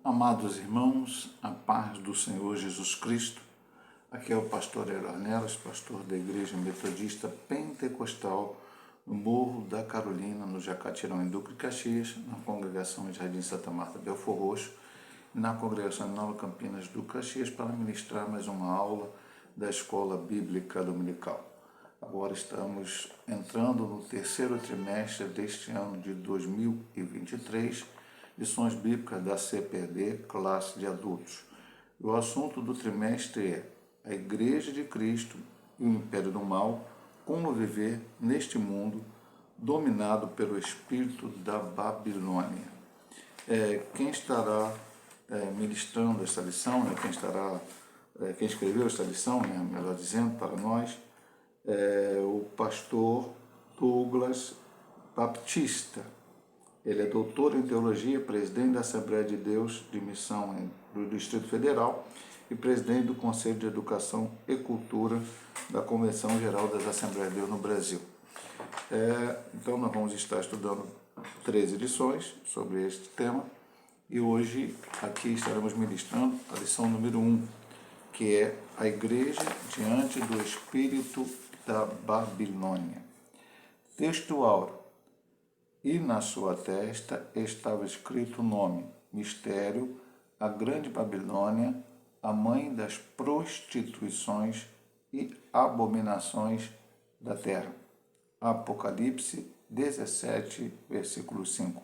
Amados irmãos, a paz do Senhor Jesus Cristo. Aqui é o pastor Hélio Ornelas, pastor da Igreja Metodista Pentecostal no Morro da Carolina, no Jacatirão, em Duque de Caxias, na congregação Jardim Santa Marta Belfor Roxo e na congregação Nova Campinas do Caxias para ministrar mais uma aula da Escola Bíblica Dominical. Agora estamos entrando no terceiro trimestre deste ano de 2023, lições bíblicas da CPD, classe de adultos. E o assunto do trimestre é a Igreja de Cristo e o Império do Mal, como viver neste mundo dominado pelo espírito da Babilônia. Quem estará ministrando esta lição, quem escreveu esta lição, melhor dizendo, para nós, é o pastor Douglas Baptista. Ele é doutor em teologia, presidente da Assembleia de Deus de Missão do Distrito Federal e presidente do Conselho de Educação e Cultura da Convenção Geral das Assembleias de Deus no Brasil. Então nós vamos estar estudando 13 lições sobre este tema e hoje aqui estaremos ministrando a lição número 1, que é a Igreja diante do Espírito da Babilônia. Texto áureo. E na sua testa estava escrito o nome, mistério, a grande Babilônia, a mãe das prostituições e abominações da terra. Apocalipse 17, versículo 5.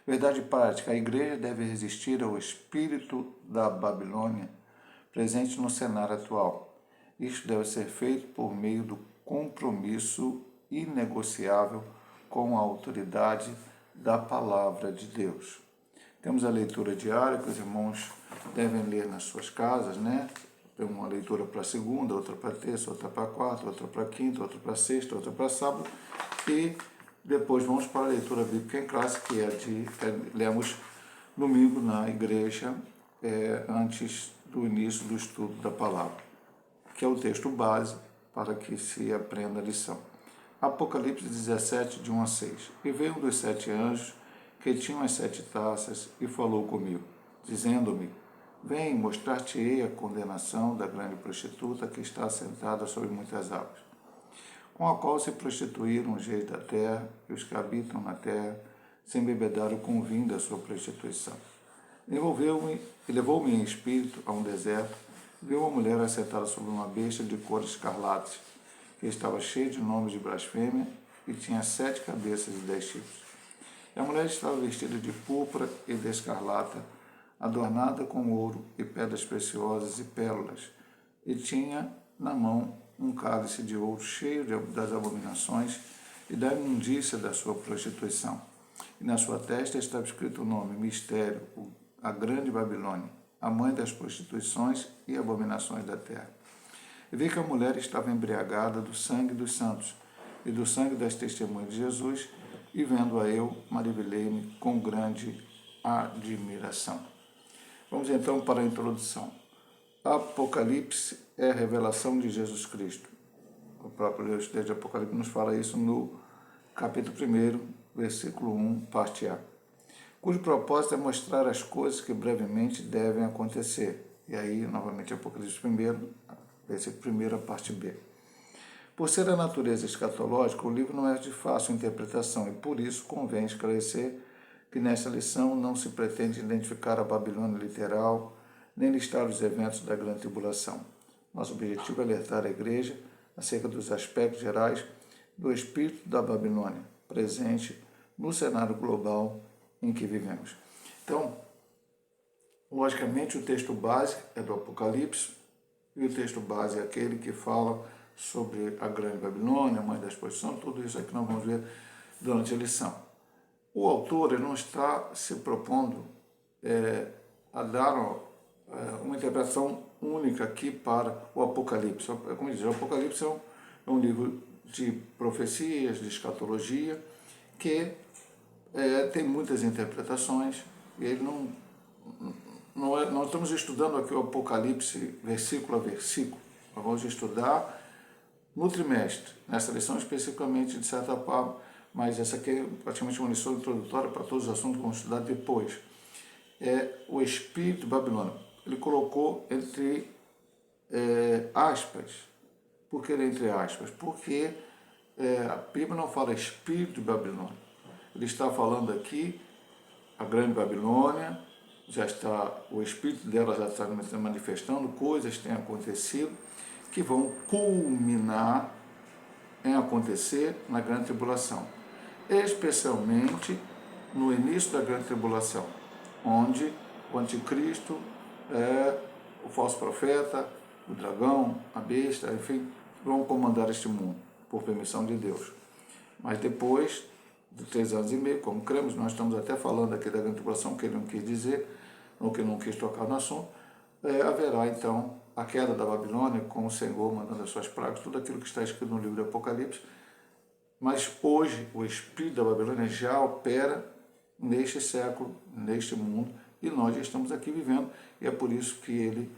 Verdade prática, a igreja deve resistir ao espírito da Babilônia presente no cenário atual. Isto deve ser feito por meio do compromisso inegociável com a autoridade da palavra de Deus. Temos a leitura diária que os irmãos devem ler nas suas casas, né? Tem uma leitura para segunda, outra para terça, outra para quarta, outra para quinta, outra para sexta, outra para sábado. E depois vamos para a leitura bíblica em classe, que lemos domingo na igreja, antes do início do estudo da palavra, que é o texto base para que se aprenda a lição. Apocalipse 17, de 1 a 6. E veio um dos 7 anjos, que tinham as 7 taças, e falou comigo, dizendo-me, vem, mostrar-te-ei a condenação da grande prostituta que está assentada sobre muitas águas, com a qual se prostituíram os reis da terra e os que habitam na terra, se embebedaram com o vinho da sua prostituição. Levou-me em espírito a um deserto, viu uma mulher assentada sobre uma besta de cor escarlate, que estava cheia de nomes de blasfêmia e tinha 7 cabeças e 10 chifres. E a mulher estava vestida de púrpura e de escarlata, adornada com ouro e pedras preciosas e pérolas, e tinha na mão um cálice de ouro cheio das abominações e da imundícia da sua prostituição. E na sua testa estava escrito o nome, mistério, a grande Babilônia, a mãe das prostituições e abominações da terra. E vi que a mulher estava embriagada do sangue dos santos e do sangue das testemunhas de Jesus, e vendo-a eu, maravilhei-me com grande admiração. Vamos então para a introdução. Apocalipse é a revelação de Jesus Cristo. O próprio texto de Apocalipse nos fala isso no capítulo 1, versículo 1, parte A, cujo propósito é mostrar as coisas que brevemente devem acontecer. E aí, novamente, Apocalipse 1, versículo 1, a parte B. Por ser a natureza escatológica, o livro não é de fácil interpretação e, por isso, convém esclarecer que nesta lição não se pretende identificar a Babilônia literal, nem listar os eventos da grande tribulação. Nosso objetivo é alertar a igreja acerca dos aspectos gerais do espírito da Babilônia, presente no cenário global em que vivemos. Então, logicamente, o texto base é do Apocalipse, e o texto base é aquele que fala sobre a grande Babilônia, a mãe da exposição, tudo isso é que nós vamos ver durante a lição. O autor ele não está se propondo a dar uma interpretação única aqui para o Apocalipse. Como diz, o Apocalipse é um livro de profecias, de escatologia, que tem muitas interpretações, e ele nós estamos estudando aqui o Apocalipse versículo a versículo. Nós vamos estudar no trimestre, nessa lição especificamente de certa forma, mas essa aqui é praticamente uma lição introdutória para todos os assuntos que vamos estudar depois. é o espírito babilônico. Ele colocou entre aspas. Por que entre aspas? Porque a Bíblia não fala espírito de Babilônia. Ele está falando aqui, a grande Babilônia, o espírito dela já está se manifestando, coisas têm acontecido que vão culminar em acontecer na grande tribulação, especialmente no início da grande tribulação, onde o anticristo, o falso profeta, o dragão, a besta, enfim, vão comandar este mundo, por permissão de Deus. Mas depois de 3 anos e meio, como cremos, nós estamos até falando aqui da grande tribulação, que ele não quis dizer, ou que não quis tocar no assunto, haverá então a queda da Babilônia, com o Senhor mandando as suas pragas, tudo aquilo que está escrito no livro do Apocalipse. Mas hoje o espírito da Babilônia já opera neste século, neste mundo, e nós já estamos aqui vivendo, e é por isso que ele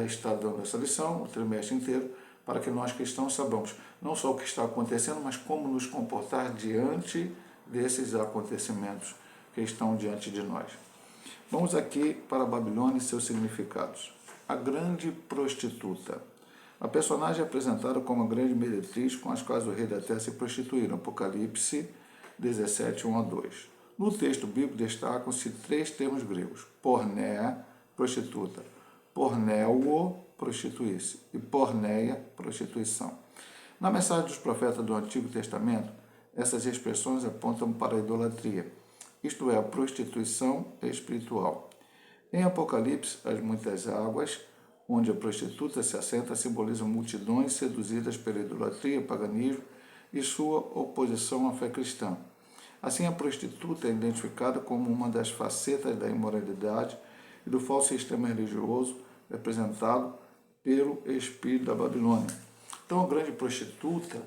está dando essa lição o trimestre inteiro, para que nós cristãos saibamos não só o que está acontecendo, mas como nos comportar diante desses acontecimentos que estão diante de nós. Vamos aqui para a Babilônia e seus significados. A grande prostituta. A personagem é apresentada como a grande meretriz com as quais o rei da terra se prostituíram. Apocalipse 17, 1 a 2. No texto bíblico destacam-se 3 termos gregos: porné, prostituta; pornéuo, prostituir-se; e porneia, prostituição. Na mensagem dos profetas do Antigo Testamento, essas expressões apontam para a idolatria, isto é, a prostituição espiritual. Em Apocalipse, as muitas águas, onde a prostituta se assenta, simbolizam multidões seduzidas pela idolatria, paganismo e sua oposição à fé cristã. Assim, a prostituta é identificada como uma das facetas da imoralidade e do falso sistema religioso representado pelo espírito da Babilônia. Então, a grande prostituta,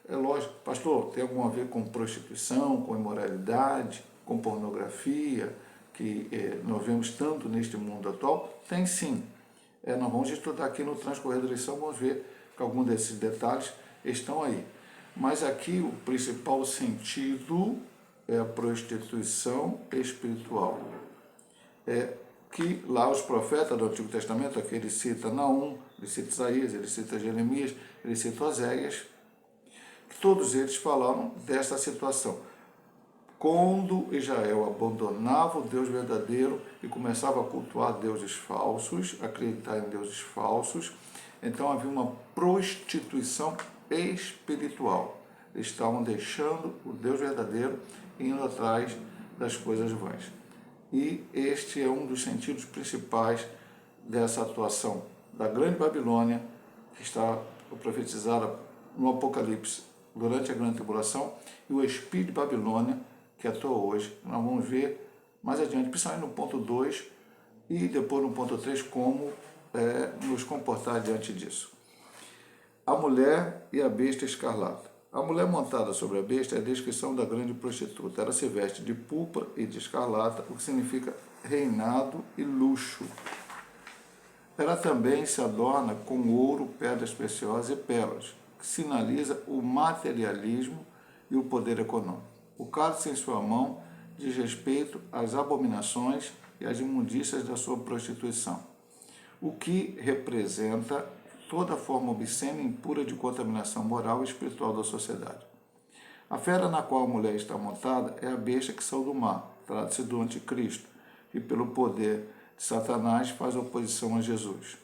é lógico, pastor, tem algum a ver com prostituição, com imoralidade, com pornografia, que nós vemos tanto neste mundo atual? Tem sim. Nós vamos estudar aqui no transcorrer da lição, vamos ver que alguns desses detalhes estão aí. Mas aqui o principal sentido é a prostituição espiritual. Que lá os profetas do Antigo Testamento, aqui ele cita Naum, ele cita Isaías, ele cita Jeremias, ele cita Oséias, que todos eles falaram dessa situação. Quando Israel abandonava o Deus verdadeiro e começava a cultuar deuses falsos, acreditar em deuses falsos, então havia uma prostituição espiritual. Eles estavam deixando o Deus verdadeiro e indo atrás das coisas vãs. E este é um dos sentidos principais dessa atuação da grande Babilônia, que está profetizada no Apocalipse durante a grande tribulação, e o espírito de Babilônia, que atua hoje. Nós vamos ver mais adiante, principalmente no ponto 2 e depois no ponto 3, como nos comportar diante disso. A mulher e a besta escarlata. A mulher montada sobre a besta é a descrição da grande prostituta. Ela se veste de púrpura e de escarlata, o que significa reinado e luxo. Ela também se adorna com ouro, pedras preciosas e pérolas, que sinaliza o materialismo e o poder econômico. O cálice em sua mão diz respeito às abominações e às imundícias da sua prostituição, o que representa toda forma obscena e impura de contaminação moral e espiritual da sociedade. A fera na qual a mulher está montada é a besta que saiu do mar, trata-se do anticristo, e pelo poder de Satanás faz oposição a Jesus.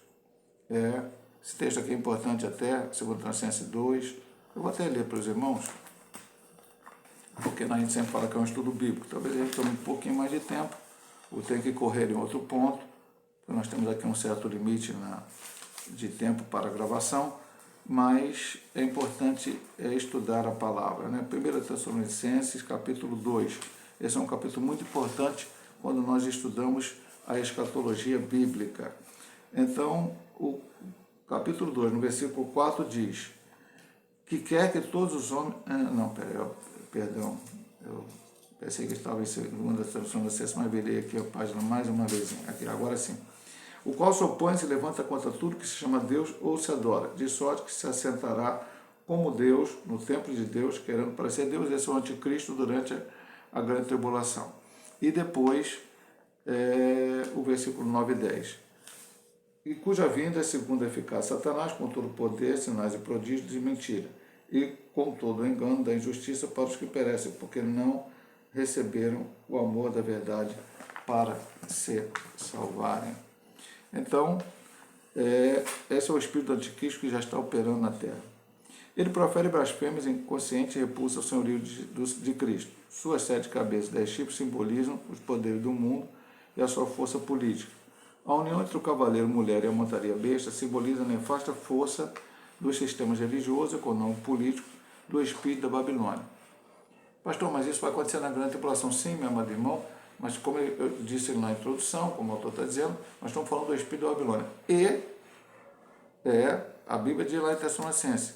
Esse texto aqui é importante até, 2 Tessalonicenses 2, eu vou até ler para os irmãos, porque a gente sempre fala que é um estudo bíblico, talvez a gente tome um pouquinho mais de tempo, ou tenha que correr em outro ponto, porque nós temos aqui um certo limite de tempo para a gravação, mas é importante estudar a palavra. 1 Tessalonicenses, capítulo 2, esse é um capítulo muito importante quando nós estudamos a escatologia bíblica. Então, o capítulo 2, no versículo 4, diz que quer que todos os homens... Perdão, eu pensei que estava em segunda tradução da sexta, mas virei aqui a página mais uma vez. Aqui, agora sim. O qual se opõe e se levanta contra tudo que se chama Deus ou se adora, de sorte que se assentará como Deus no templo de Deus, querendo parecer Deus. Esse é o anticristo durante a grande tribulação. E depois, o versículo 9 e 10. E cuja vinda é segundo a eficácia de Satanás, com todo o poder, sinais e prodígios de mentira, e com todo o engano da injustiça para os que perecem, porque não receberam o amor da verdade para se salvarem. Então, esse é o espírito do anticristo que já está operando na terra. Ele profere blasfêmias inconscientes e repulsa o senhorio de Cristo. Suas 7 cabeças e 10 chifres simbolizam os poderes do mundo e a sua força política. A união entre o cavaleiro, mulher e a montaria besta simboliza a nefasta força dos sistemas religiosos, econômico e político do espírito da Babilônia. Pastor, mas isso vai acontecer na grande tribulação? Sim, meu amado irmão, mas como eu disse na introdução, como o autor está dizendo, nós estamos falando do espírito da Babilônia. E a Bíblia diz lá em Tessalonicenses,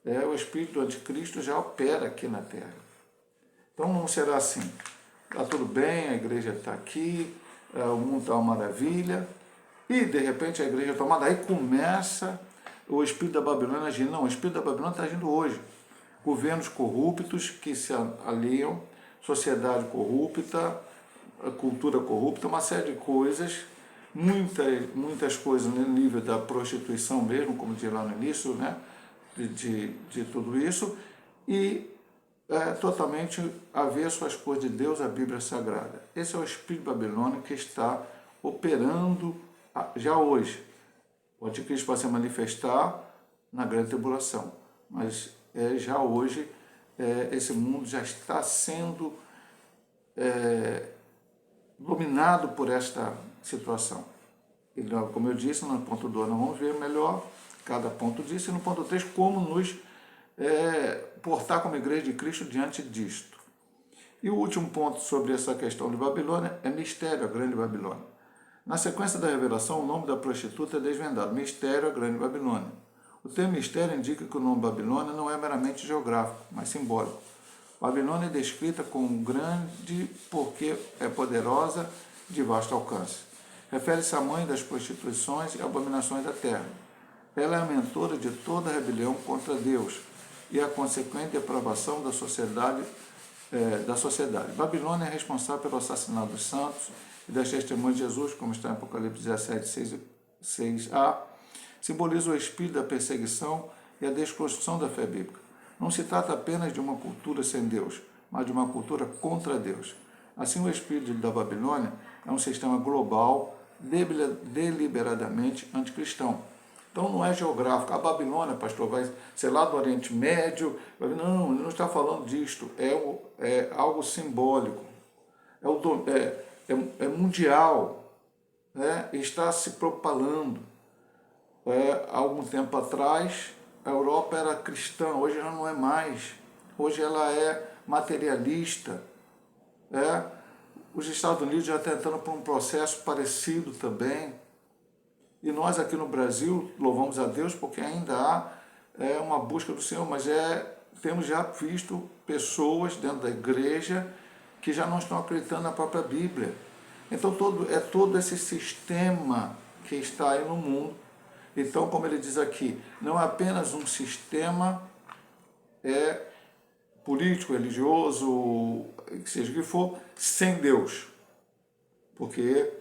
o espírito do anticristo já opera aqui na terra. Então não será assim. Está tudo bem, a igreja está aqui, o mundo está uma maravilha, e de repente a igreja está tomada. Aí começa o espírito da Babilônia a agir. Não, o espírito da Babilônia está agindo hoje. Governos corruptos que se aliam, sociedade corrupta, cultura corrupta, uma série de coisas, muitas coisas no nível da prostituição mesmo, como diz lá no início, né, de tudo isso, e totalmente avesso às coisas de Deus, a Bíblia Sagrada. Esse é o espírito babilônico que está operando já hoje. O anticristo vai se manifestar na grande tribulação, mas já hoje esse mundo já está sendo dominado por esta situação. E, como eu disse, no ponto 2 nós vamos ver melhor cada ponto disso, e no ponto 3 como nos portar como igreja de Cristo diante disto. E o último ponto sobre essa questão de Babilônia é mistério, a grande Babilônia. Na sequência da revelação, o nome da prostituta é desvendado, mistério, a grande Babilônia. O termo mistério indica que o nome Babilônia não é meramente geográfico, mas simbólico. Babilônia é descrita como grande porque é poderosa, de vasto alcance. Refere-se à mãe das prostituições e abominações da terra. Ela é a mentora de toda rebelião contra Deus e a consequente depravação da sociedade. Babilônia é responsável pelo assassinato dos santos e das testemunhas de Jesus, como está em Apocalipse 17, 6a, simboliza o espírito da perseguição e a desconstrução da fé bíblica. Não se trata apenas de uma cultura sem Deus, mas de uma cultura contra Deus. Assim, o espírito da Babilônia é um sistema global, deliberadamente anticristão. Então não é geográfico. A Babilônia, pastor, vai ser lá do Oriente Médio. Não, ele não está falando disto. É algo simbólico. É mundial. Está se propalando. Há algum tempo atrás, a Europa era cristã. Hoje ela não é mais. Hoje ela é materialista. Os Estados Unidos já tentando por um processo parecido também. E nós aqui no Brasil, louvamos a Deus, porque ainda há uma busca do Senhor, mas temos já visto pessoas dentro da igreja que já não estão acreditando na própria Bíblia. Então todo esse sistema que está aí no mundo. Então, como ele diz aqui, não é apenas um sistema político, religioso, seja o que for, sem Deus. Porque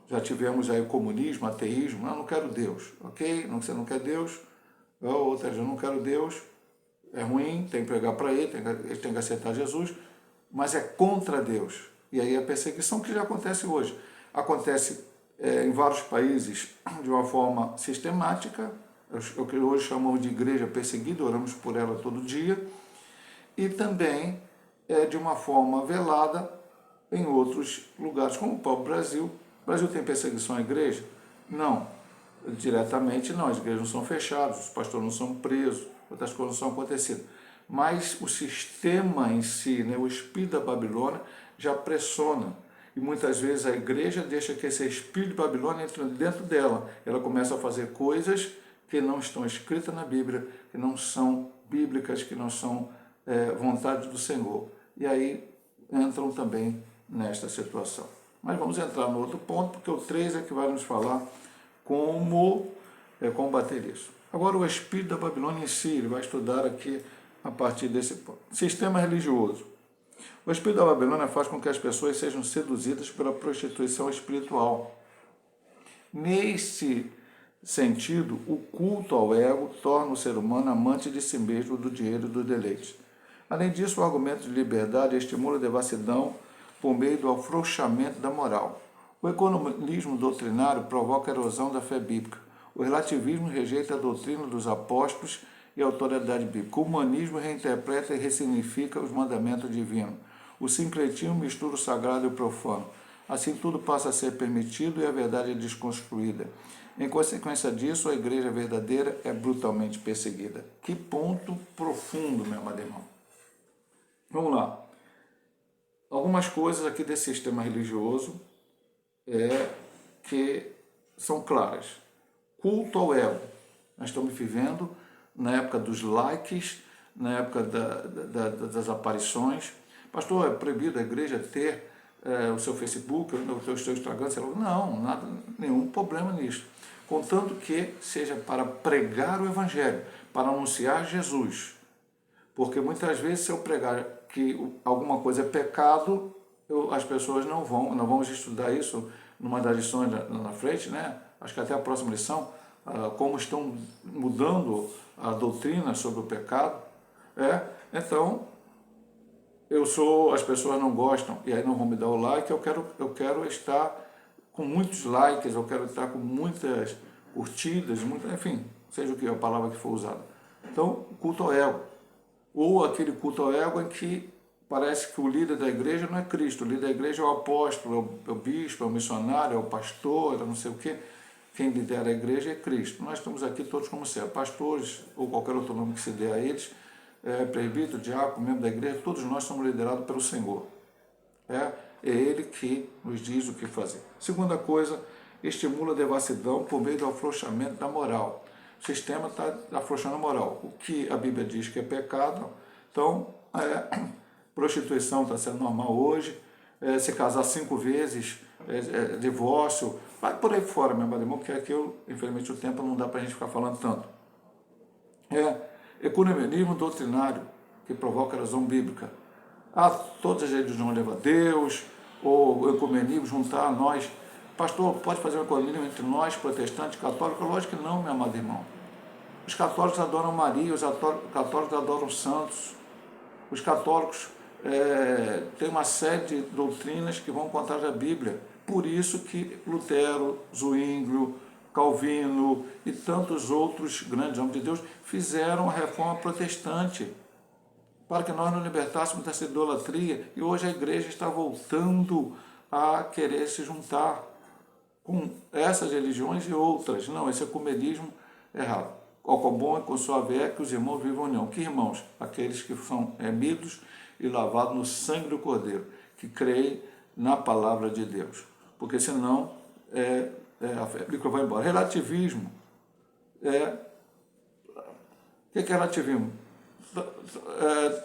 já tivemos aí o comunismo, ateísmo, não quero Deus, ok? Você não quer Deus, outra, eu não quero Deus, é ruim, tem que pregar para ele tem que aceitar Jesus, mas é contra Deus. E aí a perseguição que já acontece hoje. Acontece em vários países de uma forma sistemática, o que hoje chamamos de igreja perseguida, oramos por ela todo dia, e também de uma forma velada em outros lugares, como o próprio Brasil. O Brasil tem perseguição à igreja? Não, diretamente não, as igrejas não são fechadas, os pastores não são presos, outras coisas não são acontecidas. Mas o sistema em si, o espírito da Babilônia, já pressiona. E muitas vezes a igreja deixa que esse espírito de Babilônia entre dentro dela. Ela começa a fazer coisas que não estão escritas na Bíblia, que não são bíblicas, que não são vontade do Senhor. E aí entram também nesta situação. Mas vamos entrar no outro ponto, porque o 3 é que vai nos falar como combater isso. Agora, o espírito da Babilônia em si, ele vai estudar aqui a partir desse ponto. Sistema religioso. O espírito da Babilônia faz com que as pessoas sejam seduzidas pela prostituição espiritual. Nesse sentido, o culto ao ego torna o ser humano amante de si mesmo, do dinheiro e do deleite. Além disso, o argumento de liberdade estimula a devassidão por meio do afrouxamento da moral. O economismo doutrinário provoca a erosão da fé bíblica. O relativismo rejeita a doutrina dos apóstolos e a autoridade bíblica. O humanismo reinterpreta e ressignifica os mandamentos divinos. O sincretismo mistura o sagrado e o profano. Assim, tudo passa a ser permitido e a verdade é desconstruída. Em consequência disso, a igreja verdadeira é brutalmente perseguida. Que ponto profundo, meu amado irmão. Vamos lá. Algumas coisas aqui desse sistema religioso que são claras. Culto ao ego. Nós estamos vivendo na época dos likes, na época das aparições. Pastor, é proibido a igreja ter o seu Facebook, o seu Instagram? Não, nada, nenhum problema nisso. Contanto que seja para pregar o Evangelho, para anunciar Jesus. Porque muitas vezes, se eu pregar que alguma coisa é pecado, as pessoas não vão. Nós vamos estudar isso numa das lições na frente, né? Acho que até a próxima lição, como estão mudando a doutrina sobre o pecado. Então, as pessoas não gostam, e aí não vão me dar o like, eu quero estar com muitos likes, eu quero estar com muitas curtidas, enfim, seja o que a palavra que for usada. Então, culto ao ego. Ou aquele culto ao ego em que parece que o líder da igreja não é Cristo, o líder da igreja é o apóstolo, é o bispo, é o missionário, é o pastor, é não sei o quê. Quem lidera a igreja é Cristo. Nós estamos aqui todos como servos, pastores, ou qualquer outro nome que se dê a eles, presbítero, diácono, membro da igreja, todos nós somos liderados pelo Senhor. É Ele que nos diz o que fazer. Segunda coisa, estimula a devassidão por meio do afrouxamento da moral. O sistema está afrouxando a moral. O que a Bíblia diz que é pecado, então, prostituição está sendo normal hoje, se casar 5 vezes, divórcio, vai por aí fora, meu irmão, porque aqui, infelizmente, o tempo não dá para a gente ficar falando tanto. Ecumenismo doutrinário, que provoca a razão bíblica. Todas as religiões levam a Deus, ou o ecumenismo, juntar nós. Pastor, pode fazer um ecumenismo entre nós, protestantes, católicos? Lógico que não, meu amado irmão. Os católicos adoram Maria, os católicos adoram os santos. Os católicos têm uma série de doutrinas que vão contra a Bíblia. Por isso que Lutero, Zwinglio, Calvino e tantos outros grandes homens de Deus fizeram a reforma protestante para que nós nos libertássemos dessa idolatria, e hoje a igreja está voltando a querer se juntar com essas religiões e outras. Não, esse ecumenismo é errado. Ao bom e com suave é que os irmãos vivam em união. Que irmãos? Aqueles que são remidos e lavados no sangue do Cordeiro, que creem na palavra de Deus. Porque senão a fé bíblica vai embora. Relativismo. O que é relativismo?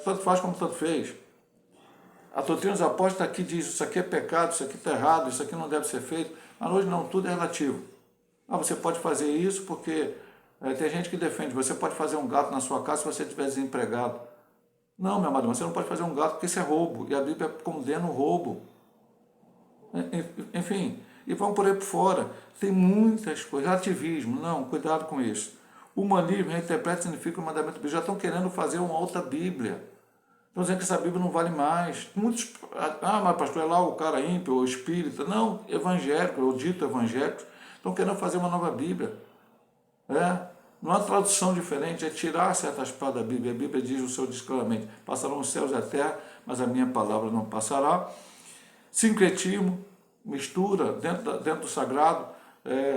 Tanto faz como tanto fez. A doutrina dos apóstolos aqui diz, isso aqui é pecado, isso aqui está errado, isso aqui não deve ser feito. Mas hoje não, tudo é relativo. Você pode fazer isso porque tem gente que defende, você pode fazer um gato na sua casa se você estiver desempregado. Não, meu amado, você não pode fazer um gato porque isso é roubo, e a Bíblia condena o roubo. Enfim, e vão por aí por fora. Tem muitas coisas. Relativismo, não, cuidado com isso. Humanismo, reinterpreta, significa o mandamento bíblico. Já estão querendo fazer uma outra Bíblia. Estão dizendo que essa Bíblia não vale mais. Muitos, mas pastor, é lá o cara ímpio, ou espírita. Não, evangélico, ou dito evangélico. Estão querendo fazer uma nova Bíblia. Não há tradução diferente, é tirar certas partes da Bíblia. A Bíblia diz o seu diz claramente, passarão os céus e a terra, mas a minha palavra não passará. Sincretismo, mistura dentro do sagrado.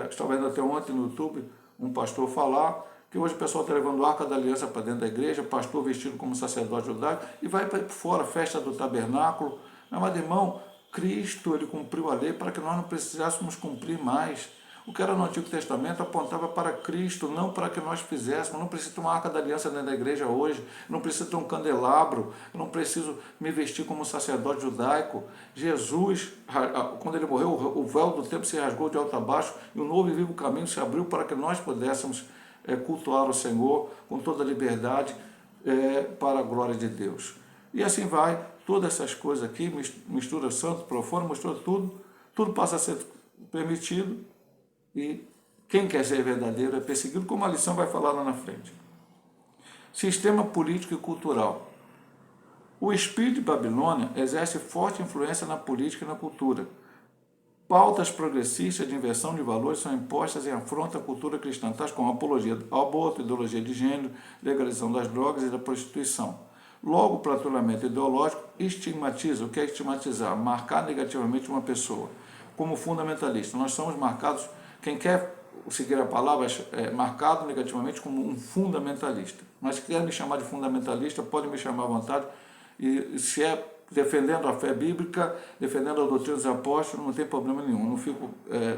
Estava vendo até ontem no YouTube um pastor falar que hoje o pessoal está levando a Arca da Aliança para dentro da igreja, pastor vestido como sacerdote judaico, e vai para fora, festa do tabernáculo. Mas, irmão, Cristo, ele cumpriu a lei para que nós não precisássemos cumprir mais. O que era no Antigo Testamento apontava para Cristo, não para que nós fizéssemos. Não preciso ter uma Arca da Aliança dentro da igreja hoje, não preciso ter um candelabro, não preciso me vestir como um sacerdote judaico. Jesus, quando ele morreu, o véu do templo se rasgou de alto a baixo e um novo e vivo caminho se abriu para que nós pudéssemos cultuar o Senhor com toda a liberdade para a glória de Deus. E assim vai, todas essas coisas aqui, mistura santo, profano, mistura tudo, tudo passa a ser permitido e quem quer ser verdadeiro é perseguido, como a lição vai falar lá na frente. Sistema político e cultural. O espírito de Babilônia exerce forte influência na política e na cultura. Pautas progressistas de inversão de valores são impostas em afronta à cultura cristã, tais como apologia ao aborto, ideologia de gênero, legalização das drogas e da prostituição. Logo, o patrulhamento ideológico estigmatiza. O que é estigmatizar? Marcar negativamente uma pessoa como fundamentalista. Nós somos marcados, quem quer seguir a palavra é marcado negativamente como um fundamentalista. Mas se quer me chamar de fundamentalista, pode me chamar à vontade, e se é defendendo a fé bíblica, defendendo a doutrina dos apóstolos, não tem problema nenhum, não fico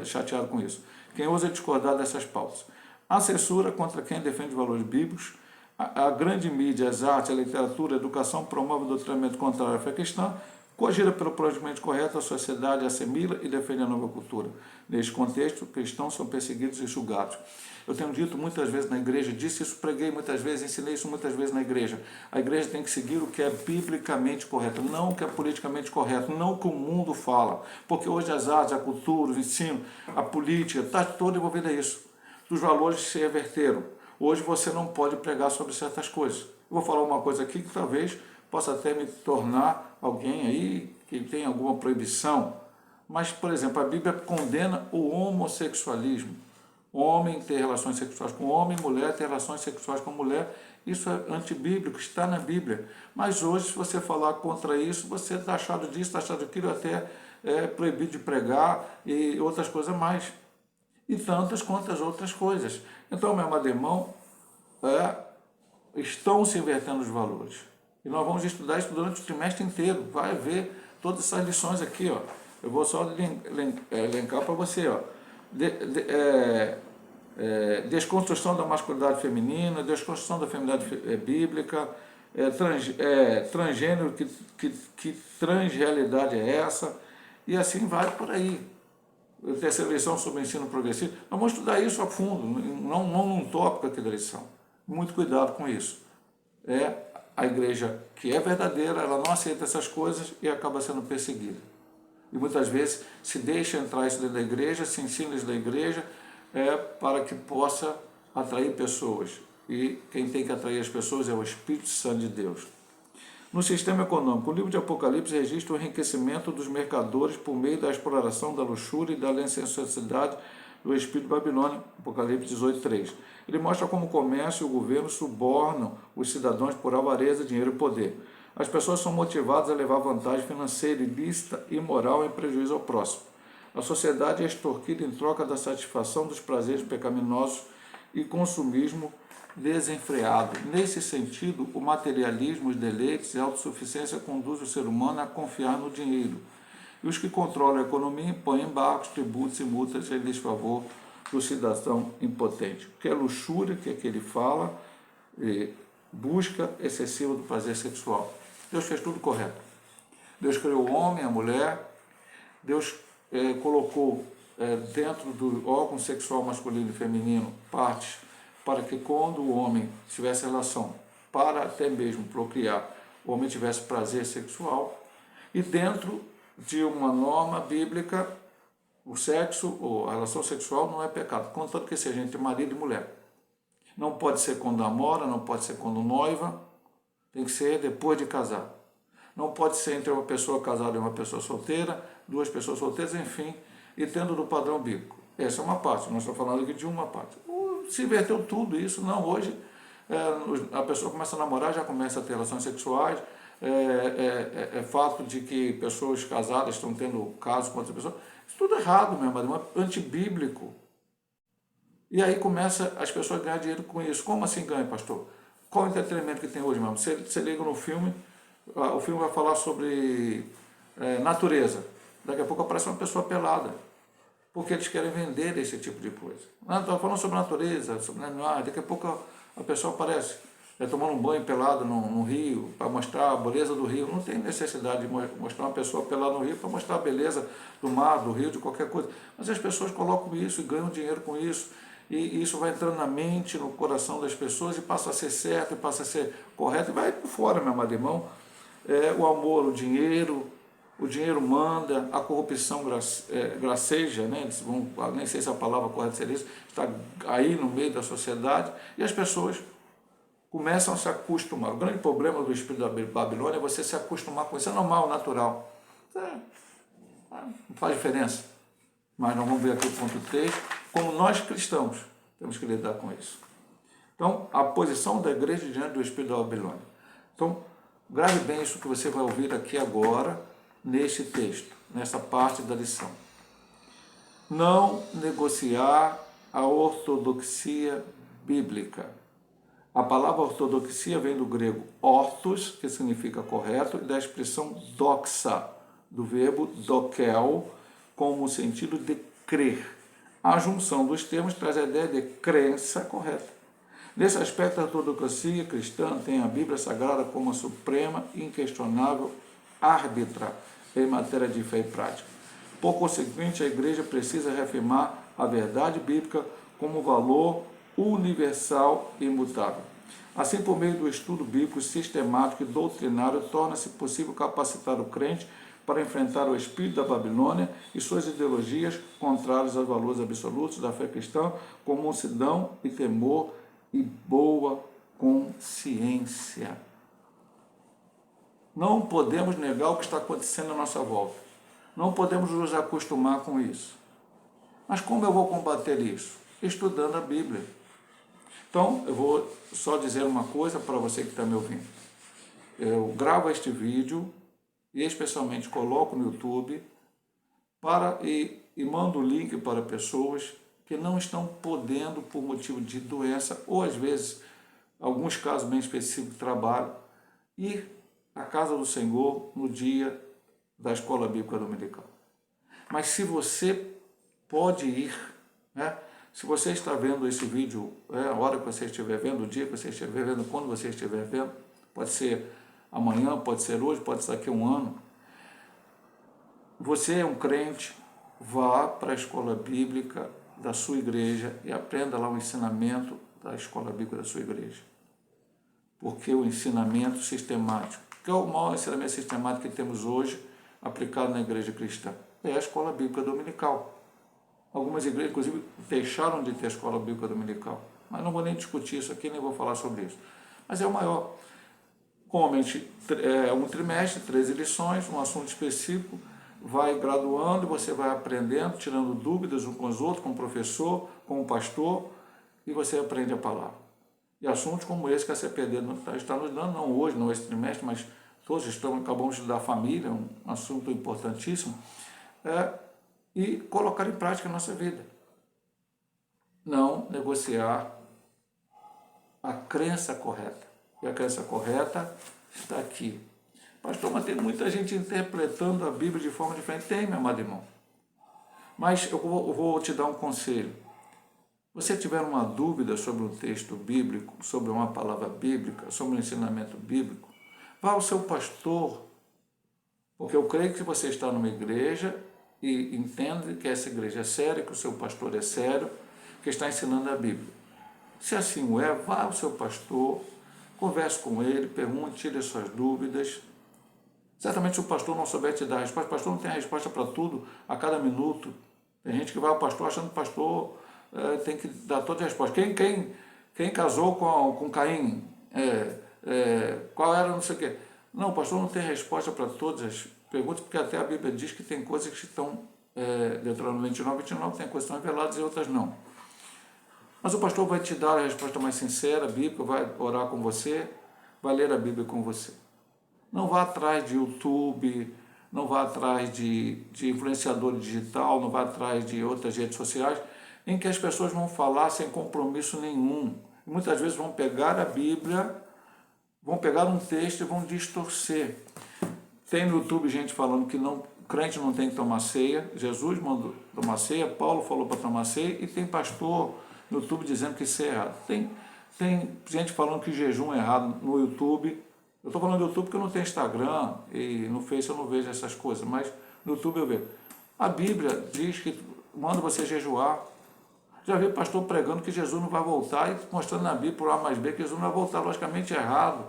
chateado com isso. Quem ousa discordar dessas pautas. A censura contra quem defende valores bíblicos, a grande mídia, as artes, a literatura, a educação promove o doutrinamento contrário à fé cristã, coagida pelo politicamente correto, a sociedade assimila e defende a nova cultura. Neste contexto, cristãos são perseguidos e julgados. Eu tenho dito muitas vezes na igreja, disse isso, preguei muitas vezes, ensinei isso muitas vezes na igreja. A igreja tem que seguir o que é biblicamente correto, não o que é politicamente correto, não o que o mundo fala. Porque hoje as artes, a cultura, o ensino, a política, está toda envolvida isso. Os valores se reverteram. Hoje você não pode pregar sobre certas coisas. Eu vou falar uma coisa aqui que talvez possa até me tornar alguém aí que tem alguma proibição. Mas, por exemplo, a Bíblia condena o homossexualismo. Homem ter relações sexuais com homem, mulher ter relações sexuais com mulher. Isso é antibíblico, está na Bíblia. Mas hoje, se você falar contra isso, você está achado disso, está achado daquilo, até é proibido de pregar e outras coisas mais. E tantas quantas outras coisas. Então, meu amado irmão, estão se invertendo os valores. E nós vamos estudar isso durante o trimestre inteiro. Vai ver todas essas lições aqui, ó. Eu vou só elencar para você, ó. Desconstrução da masculinidade feminina, desconstrução da feminilidade bíblica, transgênero, que transrealidade é essa, e assim vai por aí. Terceira lição sobre o ensino progressivo. Nós vamos estudar isso a fundo, não num tópico aqui da lição. Muito cuidado com isso. A igreja que é verdadeira, ela não aceita essas coisas e acaba sendo perseguida. E muitas vezes se deixa entrar isso dentro da igreja, se ensina isso da igreja, para que possa atrair pessoas. E quem tem que atrair as pessoas é o Espírito Santo de Deus. No sistema econômico, o livro de Apocalipse registra o enriquecimento dos mercadores por meio da exploração da luxúria e da licenciosidade do espírito babilônico, Apocalipse 18:3. Ele mostra como o comércio e o governo subornam os cidadãos por avareza, dinheiro e poder. As pessoas são motivadas a levar vantagem financeira, ilícita e moral em prejuízo ao próximo. A sociedade é extorquida em troca da satisfação dos prazeres pecaminosos e consumismo desenfreado. Nesse sentido, o materialismo, os deleites e a autossuficiência conduzem o ser humano a confiar no dinheiro. E os que controlam a economia impõem embargos, tributos e multas em desfavor do cidadão impotente. Que é luxúria, que é que ele fala, busca excessiva do prazer sexual. Deus fez tudo correto. Deus criou o homem, a mulher, Deus colocou dentro do órgão sexual masculino e feminino partes para que quando o homem tivesse relação, para até mesmo procriar, o homem tivesse prazer sexual, e dentro de uma norma bíblica, o sexo ou a relação sexual não é pecado, contanto que seja entre marido e mulher. Não pode ser quando namora, não pode ser quando noiva, tem que ser depois de casar. Não pode ser entre uma pessoa casada e uma pessoa solteira, duas pessoas solteiras, enfim, e tendo do padrão bíblico. Essa é uma parte, nós estamos falando aqui de uma parte. Se inverteu tudo isso, não, hoje a pessoa começa a namorar, já começa a ter relações sexuais, fato de que pessoas casadas estão tendo casos com outras pessoas, isso tudo errado, meu irmão, antibíblico. E aí começa as pessoas a ganhar dinheiro com isso. Como assim ganha, pastor? Qual o entretenimento que tem hoje, mesmo? Você liga no filme, o filme vai falar sobre natureza. Daqui a pouco aparece uma pessoa pelada. Porque eles querem vender esse tipo de coisa. Estou falando sobre natureza, sobre animais, daqui a pouco a pessoa aparece tomando um banho pelado no rio, para mostrar a beleza do rio. Não tem necessidade de mostrar uma pessoa pelada no rio para mostrar a beleza do mar, do rio, de qualquer coisa. Mas as pessoas colocam isso e ganham dinheiro com isso. E isso vai entrando na mente, no coração das pessoas e passa a ser certo, e passa a ser correto, e vai por fora, meu amado irmão. o amor, o dinheiro manda, a corrupção graceja, né? Nem sei se a palavra correta seria isso, está aí no meio da sociedade, e as pessoas começam a se acostumar. O grande problema do espírito da Babilônia é você se acostumar com isso, é normal, natural. Não faz diferença. Mas nós vamos ver aqui o ponto 3, como nós cristãos temos que lidar com isso. Então, a posição da igreja diante do espírito da Babilônia. Então, grave bem isso que você vai ouvir aqui agora, neste texto, nessa parte da lição. Não negociar a ortodoxia bíblica. A palavra ortodoxia vem do grego ortos, que significa correto, e da expressão doxa, do verbo dokel, como o sentido de crer. A junção dos termos traz a ideia de crença correta. Nesse aspecto, a ortodoxia cristã tem a Bíblia Sagrada como a suprema e inquestionável árbitra em matéria de fé e prática. Por consequente, a igreja precisa reafirmar a verdade bíblica como valor universal e imutável. Assim, por meio do estudo bíblico sistemático e doutrinário, torna-se possível capacitar o crente para enfrentar o espírito da Babilônia e suas ideologias contrárias aos valores absolutos da fé cristã, com mansidão e temor e boa consciência. Não podemos negar o que está acontecendo à nossa volta. Não podemos nos acostumar com isso. Mas como eu vou combater isso? Estudando a Bíblia. Então, eu vou só dizer uma coisa para você que está me ouvindo. Eu gravo este vídeo e especialmente coloco no YouTube e mando o link para pessoas que não estão podendo, por motivo de doença, ou às vezes, alguns casos bem específicos de trabalho, ir à casa do Senhor no dia da Escola Bíblica Dominical. Mas se você pode ir, né? Se você está vendo esse vídeo, a hora que você estiver vendo, o dia que você estiver vendo, quando você estiver vendo, pode ser amanhã, pode ser hoje, pode ser daqui a um ano, você é um crente, vá para a escola bíblica da sua igreja e aprenda lá o ensinamento da escola bíblica da sua igreja. Porque o ensinamento sistemático, que é o maior ensinamento sistemático que temos hoje, aplicado na igreja cristã, é a escola bíblica dominical. Algumas igrejas, inclusive, deixaram de ter a escola bíblica dominical. Mas não vou nem discutir isso aqui, nem vou falar sobre isso. Mas é o maior. Comumente, é um trimestre, 13 lições, um assunto específico, vai graduando e você vai aprendendo, tirando dúvidas uns com os outros, com o professor, com o pastor, e você aprende a palavra. E assuntos como esse que a CPD está nos dando, não hoje, não esse trimestre, mas todos acabamos de estudar a família, um assunto importantíssimo, e colocar em prática a nossa vida. Não negociar a crença correta. E a crença correta está aqui. Pastor, mas tem muita gente interpretando a Bíblia de forma diferente. Tem, meu amado irmão. Mas eu vou te dar um conselho. Se você tiver uma dúvida sobre um texto bíblico, sobre uma palavra bíblica, sobre um ensinamento bíblico, vá ao seu pastor. Porque eu creio que você está numa igreja e entende que essa igreja é séria, que o seu pastor é sério, que está ensinando a Bíblia. Se assim o é, vá ao seu pastor, converse com ele, pergunte, tire as suas dúvidas. Certamente se o pastor não souber te dar a resposta, o pastor não tem a resposta para tudo a cada minuto. Tem gente que vai ao pastor achando que o pastor tem que dar toda a resposta. Quem casou com Caim? Qual era não sei o quê? Não, o pastor não tem resposta para todas as perguntas, porque até a Bíblia diz que tem coisas que estão, Deuteronômio 29, tem coisas que estão reveladas e outras não. Mas o pastor vai te dar a resposta mais sincera, bíblica, vai orar com você, vai ler a Bíblia com você. Não vá atrás de YouTube, não vá atrás de influenciador digital, não vá atrás de outras redes sociais, em que as pessoas vão falar sem compromisso nenhum. Muitas vezes vão pegar a Bíblia, vão pegar um texto e vão distorcer. Tem no YouTube gente falando que o crente não tem que tomar ceia, Jesus mandou tomar ceia, Paulo falou para tomar ceia, e tem pastor no YouTube dizendo que isso é errado. Tem gente falando que jejum é errado no YouTube. Eu estou falando do YouTube porque eu não tenho Instagram e no Face eu não vejo essas coisas, mas no YouTube eu vejo. A Bíblia diz que manda você jejuar. Já vi pastor pregando que Jesus não vai voltar e mostrando na Bíblia por A mais B que Jesus não vai voltar, logicamente é errado.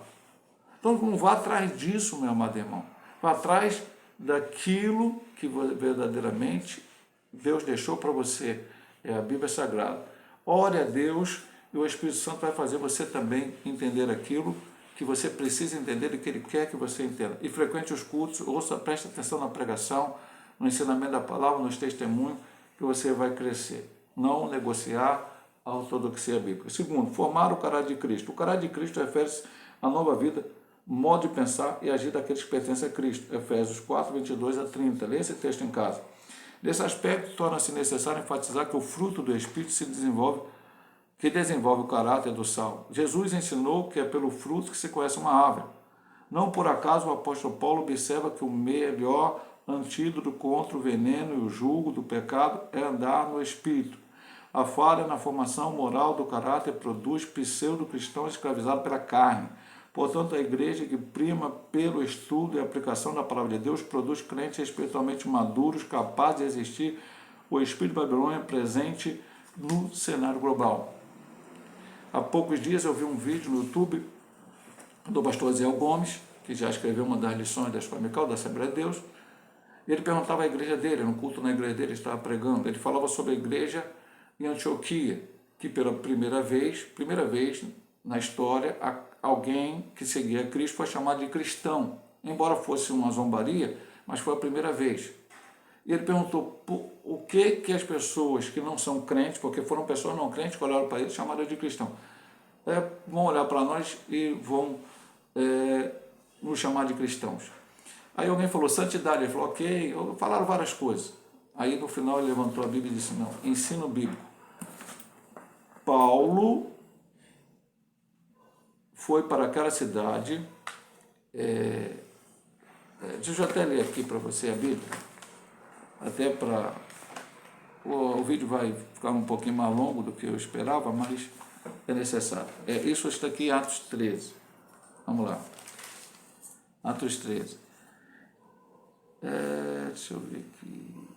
Então não vá atrás disso, meu amado irmão. Vá atrás daquilo que verdadeiramente Deus deixou para você. É a Bíblia Sagrada. Ore a Deus e o Espírito Santo vai fazer você também entender aquilo que você precisa entender e que Ele quer que você entenda. E frequente os cultos, ouça, preste atenção na pregação, no ensinamento da palavra, nos testemunhos, que você vai crescer. Não negociar a ortodoxia bíblica. Segundo, formar o caráter de Cristo. O caráter de Cristo refere-se à nova vida, modo de pensar e agir daqueles que pertencem a Cristo. Efésios 4, 22 a 30. Leia esse texto em casa. Nesse aspecto, torna-se necessário enfatizar que o fruto do Espírito que desenvolve o caráter do sal. Jesus ensinou que é pelo fruto que se conhece uma árvore. Não por acaso o apóstolo Paulo observa que o melhor antídoto contra o veneno e o jugo do pecado é andar no Espírito. A falha na formação moral do caráter produz pseudo-cristãos escravizados pela carne. Portanto, a igreja que prima pelo estudo e aplicação da palavra de Deus produz crentes espiritualmente maduros, capazes de resistir o espírito de Babilônia presente no cenário global. Há poucos dias eu vi um vídeo no YouTube do pastor Zé Gomes, que já escreveu uma das lições da Escola Dominical da Assembleia de Deus. Ele perguntava à igreja dele, no culto na igreja dele, ele estava pregando. Ele falava sobre a igreja em Antioquia, que pela primeira vez na história, alguém que seguia Cristo foi chamado de cristão. Embora fosse uma zombaria, mas foi a primeira vez. E ele perguntou o que as pessoas que não são crentes, porque foram pessoas não crentes que olharam para ele, chamaram de cristão. Vão olhar para nós e vão nos chamar de cristãos. Aí alguém falou santidade, ele falou ok, falaram várias coisas. Aí no final ele levantou a Bíblia e disse não, ensino bíblico. Paulo foi para aquela cidade, deixa eu até ler aqui para você a Bíblia, até para... O vídeo vai ficar um pouquinho mais longo do que eu esperava, mas é necessário. Isso está aqui em Atos 13. Vamos lá. Atos 13. Deixa eu ver aqui.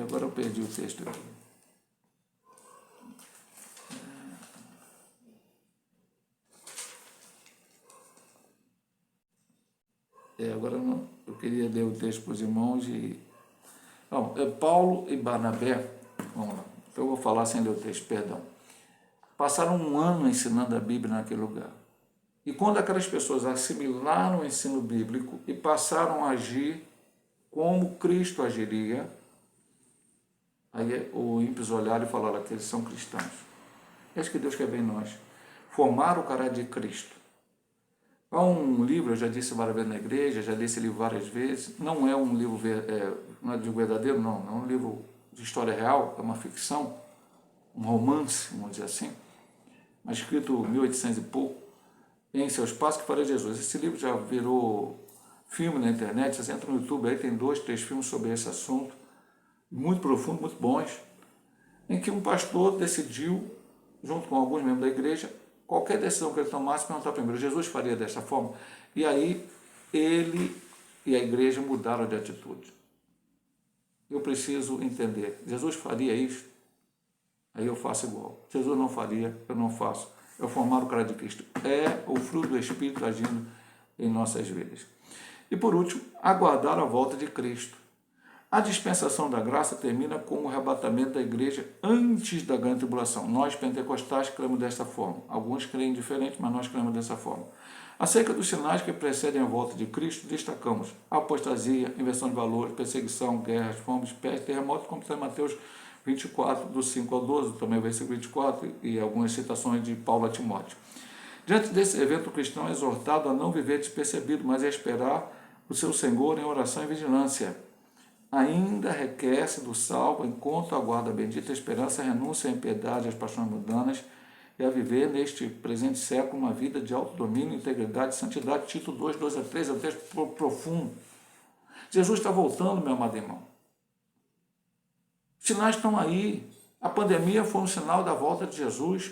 Agora eu perdi o texto aqui. Agora eu queria ler o texto para os irmãos e... Bom, Paulo e Barnabé, vamos lá, eu vou falar sem ler o texto, perdão. Passaram um ano ensinando a Bíblia naquele lugar. E quando aquelas pessoas assimilaram o ensino bíblico e passaram a agir como Cristo agiria, aí os ímpios olharam e falaram que eles são cristãos. É isso que Deus quer ver em nós. Formar o caráter de Cristo. Há um livro, eu já disse várias vezes na igreja, já li esse livro várias vezes, não é um livro não é de verdadeiro, não, é um livro de história real, é uma ficção, um romance, vamos dizer assim, mas escrito em 1800 e pouco, Em Seus Passos que Farei Jesus. Esse livro já virou filme na internet, você entra no YouTube, aí tem 2, 3 filmes sobre esse assunto, muito profundo, muito bons, em que um pastor decidiu, junto com alguns membros da igreja, qualquer decisão que ele tomasse, perguntar primeiro, Jesus faria dessa forma? E aí ele e a igreja mudaram de atitude. Eu preciso entender, Jesus faria isso? Aí eu faço igual. Jesus não faria, eu não faço. Eu formar o caráter de Cristo. É o fruto do Espírito agindo em nossas vidas. E por último, aguardar a volta de Cristo. A dispensação da graça termina com o arrebatamento da igreja antes da grande tribulação. Nós, pentecostais, cremos dessa forma. Alguns creem diferente, mas nós cremos dessa forma. Acerca dos sinais que precedem a volta de Cristo, destacamos apostasia, inversão de valores, perseguição, guerras, fomes, peste, terremotos, como está em Mateus 24, do 5 ao 12, também o versículo 24, e algumas citações de Paulo a Timóteo. Diante desse evento, o cristão é exortado a não viver despercebido, mas a esperar o seu Senhor em oração e vigilância. Ainda requer-se do salvo, enquanto aguarda a bendita esperança, renúncia à impiedade, às paixões mundanas e a viver neste presente século uma vida de autodomínio, integridade e santidade. Tito 2, 2 a 3, é um texto profundo. Jesus está voltando, meu amado irmão. Os sinais estão aí. A pandemia foi um sinal da volta de Jesus.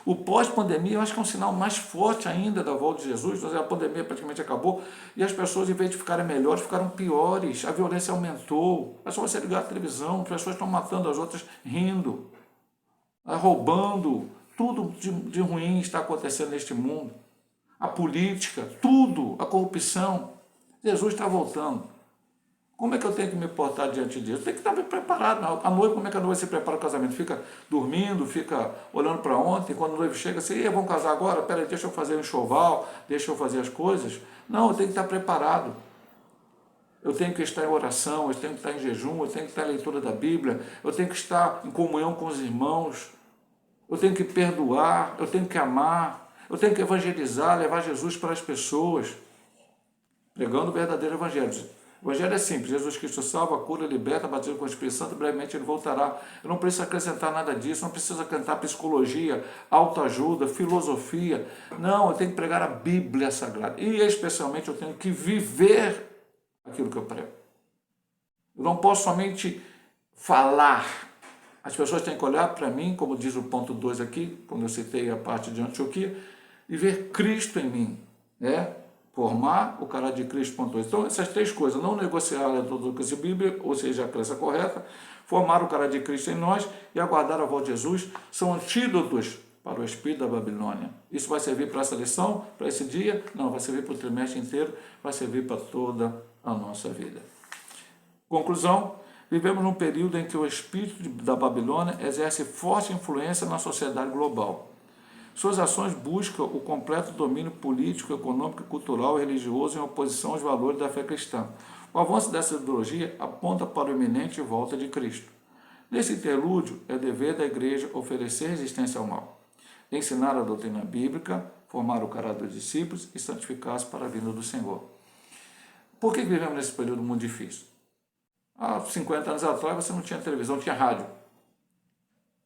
O pós-pandemia eu acho que é um sinal mais forte ainda da volta de Jesus. A pandemia praticamente acabou e as pessoas, em vez de ficarem melhores, ficaram piores. A violência aumentou. É só você ligar a televisão, as pessoas estão matando as outras rindo, roubando. Tudo de ruim está acontecendo neste mundo. A política, tudo, a corrupção. Jesus está voltando. Como é que eu tenho que me portar diante disso? Eu tenho que estar bem preparado. À noite, como é que a noiva se prepara para o casamento? Fica dormindo, fica olhando para ontem, quando o noivo chega, assim, vamos casar agora? Peraí, deixa eu fazer um enxoval, deixa eu fazer as coisas. Não, eu tenho que estar preparado. Eu tenho que estar em oração, eu tenho que estar em jejum, eu tenho que estar em leitura da Bíblia, eu tenho que estar em comunhão com os irmãos, eu tenho que perdoar, eu tenho que amar, eu tenho que evangelizar, levar Jesus para as pessoas, pregando o verdadeiro evangelho. O evangelho é simples: Jesus Cristo salva, cura, liberta, batiza com o Espírito Santo, brevemente ele voltará. Eu não preciso acrescentar nada disso, não preciso acrescentar psicologia, autoajuda, filosofia. Não, eu tenho que pregar a Bíblia Sagrada. E especialmente eu tenho que viver aquilo que eu prego. Eu não posso somente falar. As pessoas têm que olhar para mim, como diz o ponto 2 aqui, quando eu citei a parte de Antioquia, e ver Cristo em mim. Formar o caráter de Cristo, ponto 2. Então, essas três coisas: não negociar a doutrina da Bíblia, ou seja, a crença correta, formar o caráter de Cristo em nós e aguardar a volta de Jesus, são antídotos para o espírito da Babilônia. Isso vai servir para essa lição, para esse dia? Não, vai servir para o trimestre inteiro, vai servir para toda a nossa vida. Conclusão: vivemos num período em que o espírito da Babilônia exerce forte influência na sociedade global. Suas ações buscam o completo domínio político, econômico, cultural e religioso em oposição aos valores da fé cristã. O avanço dessa ideologia aponta para o iminente volta de Cristo. Nesse interlúdio, é dever da igreja oferecer resistência ao mal, ensinar a doutrina bíblica, formar o caráter dos discípulos e santificar-se para a vinda do Senhor. Por que vivemos nesse período muito difícil? Há 50 anos atrás você não tinha televisão, tinha rádio.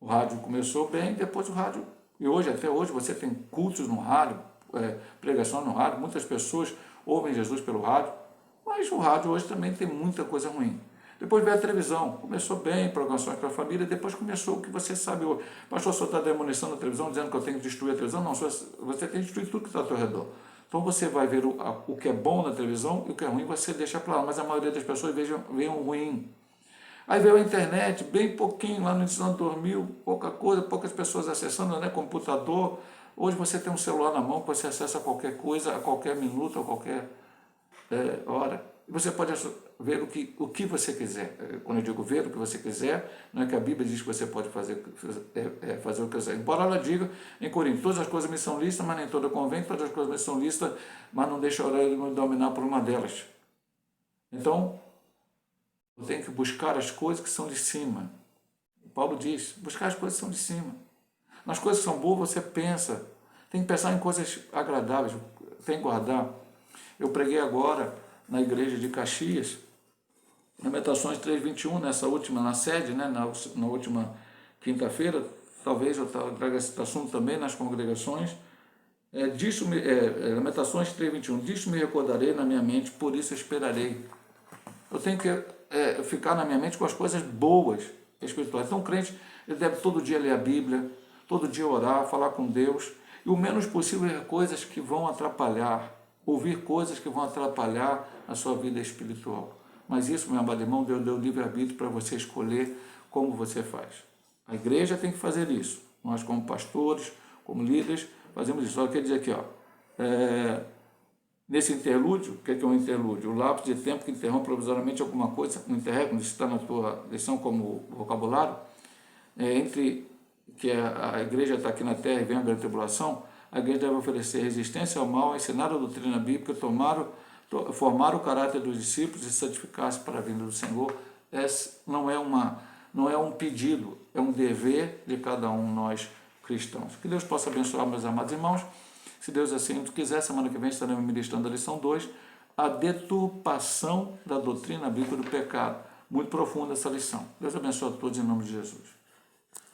O rádio começou bem, depois o rádio... E hoje, até hoje, você tem cultos no rádio, pregação no rádio, muitas pessoas ouvem Jesus pelo rádio, mas o rádio hoje também tem muita coisa ruim. Depois veio a televisão, começou bem, programações para a família, depois começou o que você sabe hoje. Pastor, o senhor está demonizando a televisão, dizendo que eu tenho que destruir a televisão? Não, você tem que destruir tudo que está ao seu redor. Então você vai ver o que é bom na televisão e o que é ruim você deixa para lá, mas a maioria das pessoas veem o ruim. Aí veio a internet, bem pouquinho, lá no início do ano 2000, pouca coisa, poucas pessoas acessando, computador. Hoje você tem um celular na mão, você acessa qualquer coisa, a qualquer minuto, a qualquer hora. E você pode ver o que você quiser. Quando eu digo ver o que você quiser, não é que a Bíblia diz que você pode fazer o que quiser. Embora ela diga em Coríntios: todas as coisas me são lícitas, mas nem toda convém, todas as coisas me são lícitas, mas não deixa eu me dominar por uma delas. Então, eu tenho que buscar as coisas que são de cima. Paulo diz: buscar as coisas que são de cima. Nas coisas que são boas você pensa. Tem que pensar em coisas agradáveis, tem que guardar. Eu preguei agora na igreja de Caxias, na Lamentações 3:21, na sede, na última quinta-feira. Talvez eu traga esse assunto também nas congregações. Lamentações 3:21, disso me recordarei na minha mente, por isso esperarei. Eu tenho que ficar na minha mente com as coisas boas espirituais. Então o crente ele deve todo dia ler a Bíblia, todo dia orar, falar com Deus, e o menos possível é coisas que vão atrapalhar, ouvir coisas que vão atrapalhar a sua vida espiritual. Mas isso, meu amado irmão, Deus deu livre-arbítrio para você escolher como você faz. A igreja tem que fazer isso. Nós, como pastores, como líderes, fazemos isso. Só quer dizer aqui, nesse interlúdio, o que é um interlúdio? O lapso de tempo que interrompe provisoriamente alguma coisa, um interregno, isso está na tua lição como vocabulário, entre que a igreja está aqui na terra e vem a grande tribulação. A igreja deve oferecer resistência ao mal, ensinar a doutrina bíblica, formar o caráter dos discípulos e santificar-se para a vinda do Senhor. Não é um pedido, é um dever de cada um de nós cristãos. Que Deus possa abençoar, meus amados irmãos. Se Deus assim quiser, semana que vem estaremos ministrando a lição 2, a deturpação da doutrina bíblica do pecado. Muito profunda essa lição. Deus abençoe a todos em nome de Jesus.